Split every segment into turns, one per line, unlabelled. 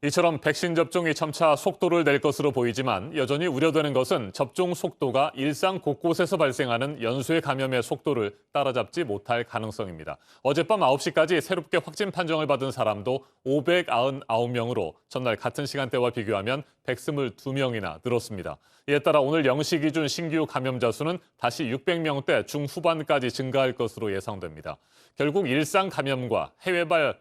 이처럼 백신 접종이 점차 속도를 낼 것으로 보이지만 여전히 우려되는 것은 접종 속도가 일상 곳곳에서 발생하는 연쇄 감염의 속도를 따라잡지 못할 가능성입니다. 어젯밤 9시까지 새롭게 확진 판정을 받은 사람도 599명으로 전날 같은 시간대와 비교하면 122명이나 늘었습니다. 이에 따라 오늘 0시 기준 신규 감염자 수는 다시 600명대 중후반까지 증가할 것으로 예상됩니다. 결국 일상 감염과 해외발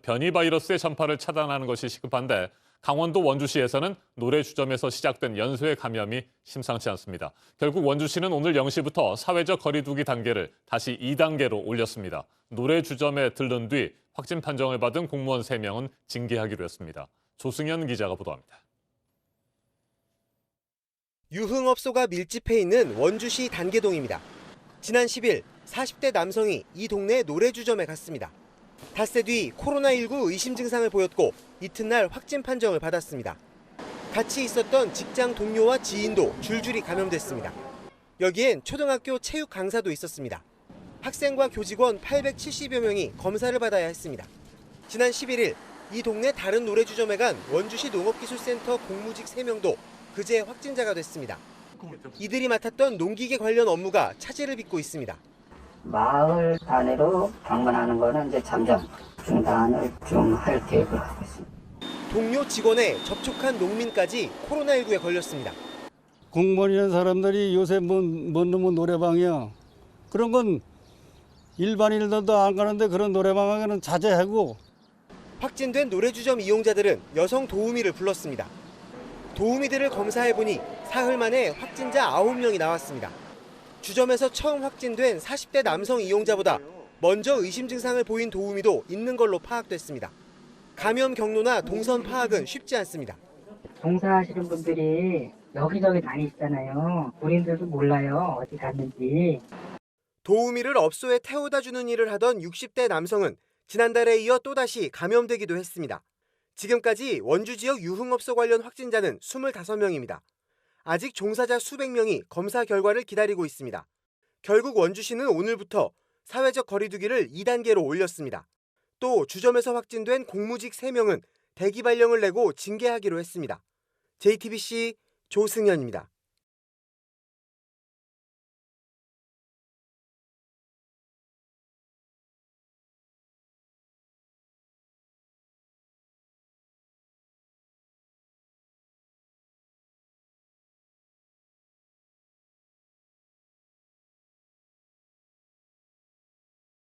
변이 바이러스의 전파를 차단하는 것이 시급한데 강원도 원주시에서는 노래주점에서 시작된 연쇄 감염이 심상치 않습니다. 결국 원주시는 오늘 0시부터 사회적 거리 두기 단계를 다시 2단계로 올렸습니다. 노래주점에 들른 뒤 확진 판정을 받은 공무원 3명은 징계하기로 했습니다. 조승현 기자가 보도합니다.
유흥업소가 밀집해 있는 원주시 단계동입니다. 지난 10일 40대 남성이 이 동네 노래주점에 갔습니다. 닷새 뒤 코로나19 의심 증상을 보였고 이튿날 확진 판정을 받았습니다. 같이 있었던 직장 동료와 지인도 줄줄이 감염됐습니다. 여기엔 초등학교 체육 강사도 있었습니다. 학생과 교직원 870여 명이 검사를 받아야 했습니다. 지난 11일 이 동네 다른 노래주점에 간 원주시 농업기술센터 공무직 3명도 그제 확진자가 됐습니다. 이들이 맡았던 농기계 관련 업무가 차질을 빚고 있습니다.
마을 단위로 방문하는 거는 이제 잠정 중단을 좀 할 계획을 하고 있습니다.
동료 직원에 접촉한 농민까지 코로나19에 걸렸습니다.
공무원이라는 사람들이 요새 뭔 놈의 노래방이야. 그런 건 일반인들도 안 가는데 그런 노래방에는 자제하고.
확진된 노래주점 이용자들은 여성 도우미를 불렀습니다. 도우미들을 검사해보니 사흘 만에 확진자 9명이 나왔습니다. 주점에서 처음 확진된 40대 남성 이용자보다 먼저 의심 증상을 보인 도우미도 있는 걸로 파악됐습니다. 감염 경로나 동선 파악은 쉽지 않습니다.
봉사하시는 분들이 여기저기 다니시잖아요. 본인들도 몰라요. 어디 갔는지.
도우미를 업소에 태워다 주는 일을 하던 60대 남성은 지난달에 이어 또다시 감염되기도 했습니다. 지금까지 원주 지역 유흥업소 관련 확진자는 25명입니다. 아직 종사자 수백 명이 검사 결과를 기다리고 있습니다. 결국 원주시는 오늘부터 사회적 거리 두기를 2단계로 올렸습니다. 또 주점에서 확진된 공무직 3명은 대기 발령을 내고 징계하기로 했습니다. JTBC 조승현입니다.